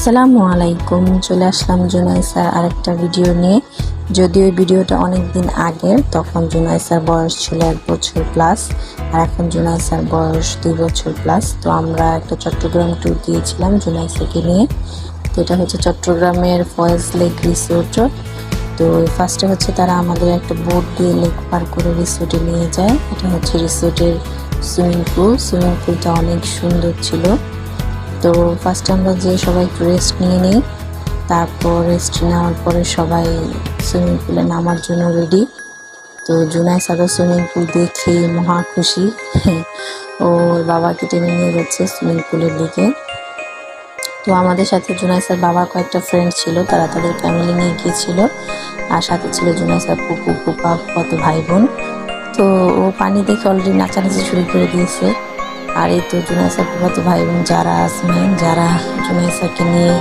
আসসালামু আলাইকুম। চলে আসলাম জুনাইসার আরেকটা ভিডিও নিয়ে। যদিও ভিডিওটা অনেক দিন আগের, তখন জুনাইসার বয়স ছিল 1 বছর প্লাস, আর এখন জুনাইসার বয়স 2 বছর প্লাস। তো আমরা একটা চট্টগ্রাম ট্যুর দিয়েছিলাম জুনাইসাকে নিয়ে। তো এটা হচ্ছে চট্টগ্রামের ফয়েজ লেক রিসোর্ট। তো ফার্স্টে হচ্ছে তারা আমাদের একটা বোট দিয়ে লেক পার করে রিসোর্টে নিয়ে যায়। এটা হচ্ছে রিসোর্টের সুইমিং পুলটা অনেক সুন্দর ছিল। তো ফার্স্ট আমরা যে সবাই একটু রেস্ট নিয়ে নিই, তারপর রেস্ট নেওয়ার পরে সবাই সুইমিং পুলে নামার জন্য রেডি। তো জুনাইসারও সুইমিং পুল দেখেই মহা খুশি। ওর বাবাকে টেনে নিয়ে যাচ্ছে সুইমিং পুলের দিকে। তো আমাদের সাথে জুনাইসার বাবার কয়েকটা ফ্রেন্ড ছিল, তারা তাদের ফ্যামিলি নিয়ে গিয়েছিল, আর সাথে ছিল জুনাইসার পুপু পুপা কত ভাই বোন। তো ও পানি দেখে অলরেডি নাচানাচি শুরু করে দিয়েছে। আর এই তো জুনাইসার পুপাতো ভাই বোন যারা আসমেন, যারা জুনাইসাকে নিয়ে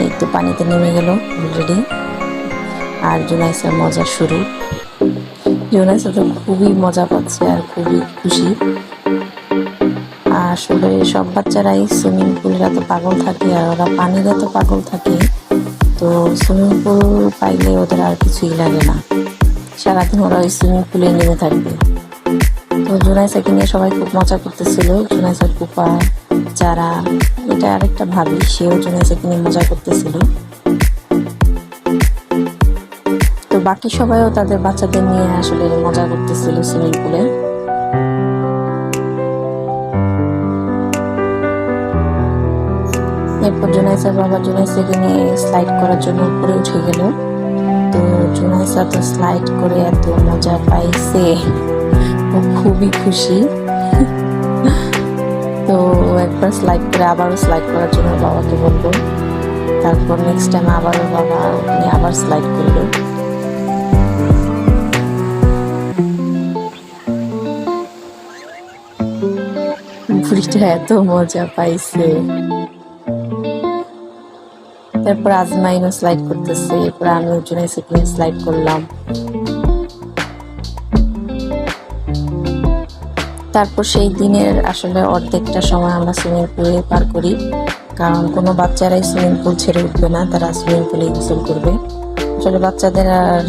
এই তো পানিতে নেমে গেল অলরেডি। আর জুনাইসার মজা শুরু। জুনাইসা তো খুবই মজা পাচ্ছে আর খুবই খুশি। আসলে সব বাচ্চারাই সুইমিং পুলের এত পাগল থাকে, আর ওরা পানির এত পাগল থাকে। তো সুইমিং পুল পাইলে ওদের আর কিছুই লাগে না, সারাদিন ওরা ওই সুইমিং পুলে নেমে থাকবে। তো জুনাইসাকে নিয়ে সবাই খুব মজা করতেছিল। জুনাইসার পুপা যারা, এটা আরেকটা ভাবি, সেও জুনাইসাকে নিয়ে মজা করতেছিল। তো বাকি সবাইও তাদের বাচ্চাদের নিয়ে আসলে মজা করতেছিল সুইমিং পুলে। এরপর জুনাইসার বাবা জুনাইসাকে নিয়ে স্লাইড করার জন্য উপরে উঠে গেল। তো জুনাইসা তো স্লাইড করে এত মজা পাইছে, ও খুবই খুশি। তো একবার স্লাইড করে আবারও স্লাইড করার জন্য বাবাকে বললো। তারপর নেক্সট টাইম আবারও বাবা নিয়ে আবার স্লাইড করলো। বুড়িটা এত মজা পাইছে। তারপর আজমাইনও স্লাইড করতেছে, এরপর আমি জুনাইসাকে নিয়ে স্লাইড করলাম। তারপর সেই দিনের আসলে অর্ধেকটা সময় আমরা সুইমিং পুলে পার করি, কারণ কোনো বাচ্চারাই সুইমিং পুল ছেড়ে উঠবে না, তারা সুইমিং পুলে গোসল করবে। আসলে বাচ্চাদের আর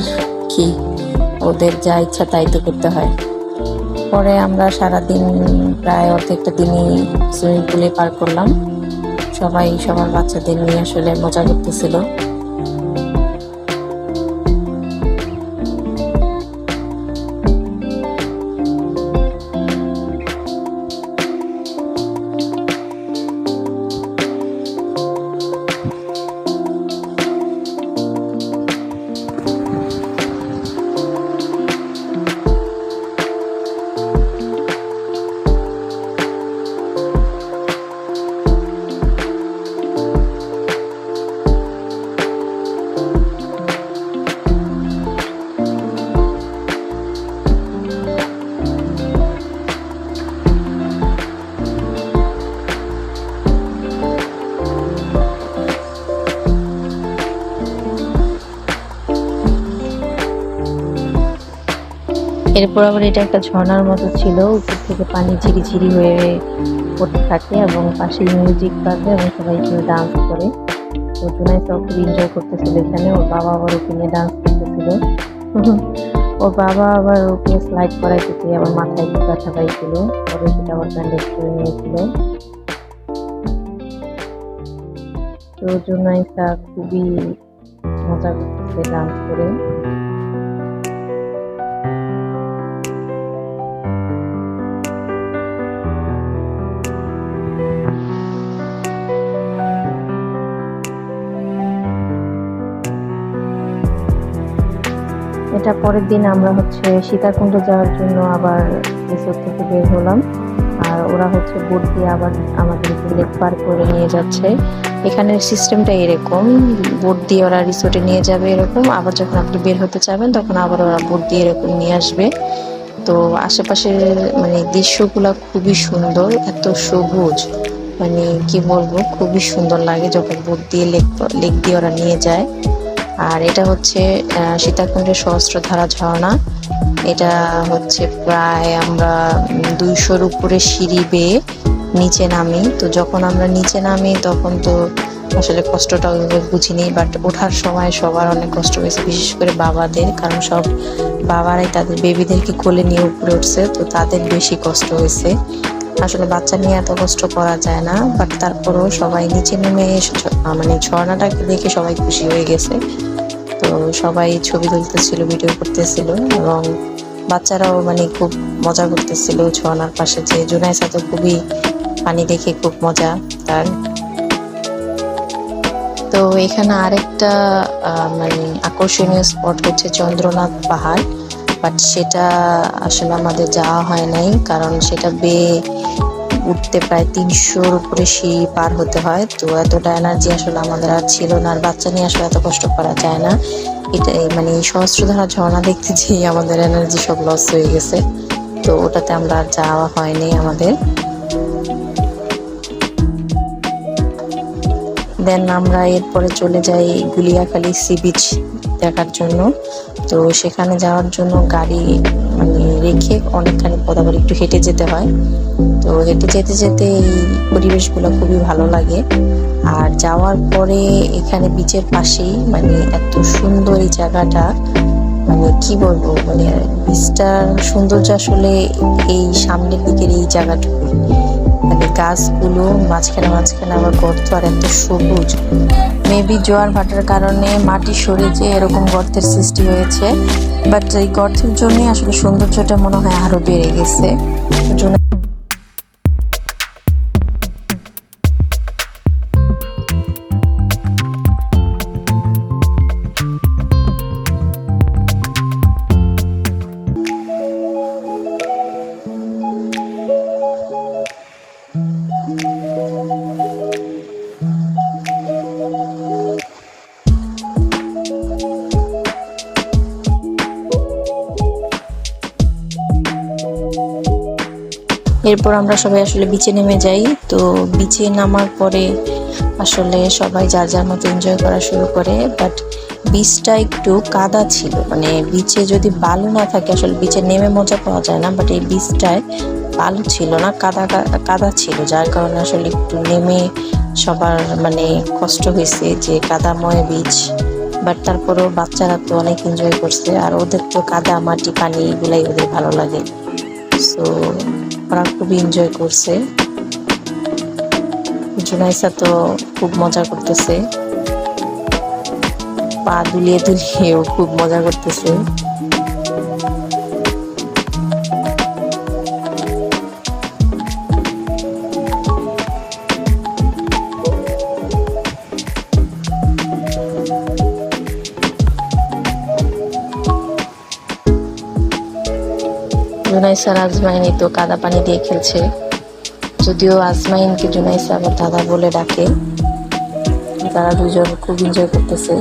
কি, ওদের যা ইচ্ছা তাই তো করতে হয়। পরে আমরা সারাদিন প্রায় অর্ধেকটা দিনই সুইমিং পুলে পার করলাম। সবাই সবার বাচ্চাদের নিয়ে আসলে মজা করতেছিল। এরপর আবার এটা একটা ঝর্ণার মতো ছিল, উপর থেকে পানি ঝিরিঝিরি হয়ে পড়তে থাকে এবং পাশে মিউজিক বাজে এবং সবাই কেউ ডান্স করে। তো জুনাইসা খুব এনজয় করতেছিল এখানে। ওর বাবা আবার ওকে নিয়ে ডান্স করতেছিল। ওর বাবা আবার ওকে স্লাইড করাইতেছে, আবার মাথায় একটু ব্যথা পাইছিল, পরে সেটা আবার ব্যান্ডেজ করে নিয়েছিল। তো জুনাইসা খুবই মজা করতেছে ডান্স করে। এটা পরের দিন আমরা হচ্ছে সীতাকুণ্ড যাওয়ার জন্য আবার রিসোর্ট থেকে বের হলাম, আর ওরা হচ্ছে বোট দিয়ে আবার আমাদেরকে লেক পার করে নিয়ে যাচ্ছে। এখানের সিস্টেমটা এরকম, বোট দিয়ে ওরা রিসোর্টে নিয়ে যাবে এরকম, আবার যখন আপনি বের হতে চাবেন তখন আবার ওরা বোট দিয়ে এরকম নিয়ে আসবে। তো আশেপাশের মানে দৃশ্যগুলো খুবই সুন্দর, এত সবুজ, মানে কি বলবো, খুবই সুন্দর লাগে যখন বোট দিয়ে লেক দিয়ে ওরা নিয়ে যায়। আর এটা হচ্ছে সীতাকুণ্ডের সহস্রধারা ঝর্ণা। এটা হচ্ছে প্রায় আমরা 200-র উপরে সিঁড়ি বেয়ে নিচে নামি। তো যখন আমরা নিচে নামি তখন তো আসলে কষ্টটা ওইভাবে বুঝিনি, বাট ওঠার সময় সবার অনেক কষ্ট হয়েছে, বিশেষ করে বাবাদের, কারণ সব বাবারাই তাদের বেবিদেরকে কোলে নিয়ে উপরে উঠছে, তো তাদের বেশি কষ্ট হয়েছে। আসলে বাচ্চা নিয়ে এত কষ্ট করা যায় না, বাট তারপরও সবাই নিচে নেমে মানে ঝর্ণাটাকে দেখে সবাই খুশি হয়ে গেছে। তো সবাই ছবি তুলতেছিল, ভিডিও করতেছিল, এবং বাচ্চারাও মানে খুব মজা করতেছিল ঝর্ণার পাশে। যে জুনাইসা তো খুবই পানি দেখে খুব মজা তার। তো এখানে আরেকটা মানে আকর্ষণীয় স্পট হচ্ছে চন্দ্রনাথ পাহাড়, বাট সেটা আসলে আমাদের যাওয়া হয় নাই, কারণ সেটা বেয়ে উঠতে প্রায় 300-র উপরে সিঁড়ি পার হতে হয়। তো এতটা এনার্জি আসলে আমাদের আর ছিল না, আর বাচ্চা নিয়ে আসলে এত কষ্ট করা যায় না। এটা মানে সহস্রধারা ঝর্ণা দেখতে যেয়ে আমাদের এনার্জি সব লস হয়ে গেছে, তো ওটাতে আমরা আর যাওয়া হয়নি আমাদের। দেন আমরা এরপরে চলে যাই গুলিয়াখালী সি বিচ দেখার জন্য। তো সেখানে যাওয়ার জন্য গাড়ি মানে রেখে অনেকখানি পথ আবার একটু হেঁটে যেতে হয়। তো হেঁটে যেতে যেতে এই পরিবেশগুলো খুবই ভালো লাগে। আর যাওয়ার পরে এখানে বিচের পাশেই মানে এত সুন্দর এই জায়গাটা, মানে কি বলবো, মানে বিচটার সৌন্দর্য আসলে এই সামনের দিকের এই জায়গাটুকু, মানে গাছগুলো মাঝখানে মাঝখানে আবার গর্ত, আর এত সবুজ। মেবি জোয়ার ভাটার কারণে মাটি সরে যে এরকম গর্তের সৃষ্টি হয়েছে, বাট এই গর্তের জন্যই আসলে সৌন্দর্যটা মনে হয় আরো বেড়ে গেছে। এরপর আমরা সবাই আসলে বিচে নেমে যাই। তো বিচে নামার পরে আসলে সবাই যার যার মতো এনজয় করা শুরু করে, বাট বিচটা একটু কাদা ছিল, মানে বিচে যদি বালু না থাকে আসলে বিচে নেমে মজা পাওয়া যায় না, বাট এই বিচটায় বালু ছিল না, কাদা কাদা ছিল, যার কারণে আসলে একটু নেমে সবার মানে কষ্ট হয়েছে, যে কাদাময় বিচ। বাট তারপরেও বাচ্চারা তো অনেক এনজয় করছে, আর ওদের তো কাদা মাটি পানি এগুলাই ওদের ভালো লাগে, সো ওরা খুব এনজয় করছে। জুনাইসা তো খুব মজা করতেছে, পা দুলিয়ে দুলিয়েও খুব মজা করতেছে। জুনাইসা আর আজমাইনি তো কাদা পানি দিয়ে খেলছে, যদিও আজমাইনকে জুনাইসা আবার দাদা বলে ডাকে। তারা দুজন খুব এনজয় করতেছে।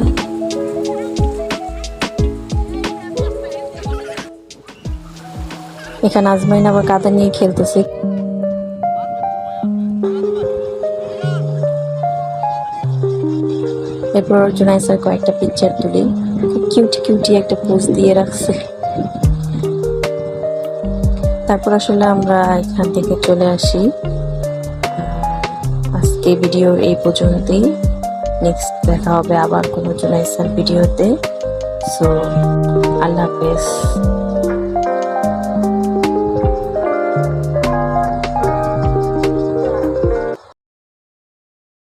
এখানে আজমাইন আবার কাদা নিয়ে খেলতেছে। এরপর জুনাইসার কয়েকটা পিকচার তুলি, খুব কিউটি একটা পোজ দিয়ে রাখছে। তারপর আসলে আমরা এখান থেকে চলে আসি। আজকে ভিডিও এই পর্যন্তই, নেক্সট দেখা হবে আবার কোনো জুনাইসার ভিডিওতে। সো আল্লাহ হাফেজ।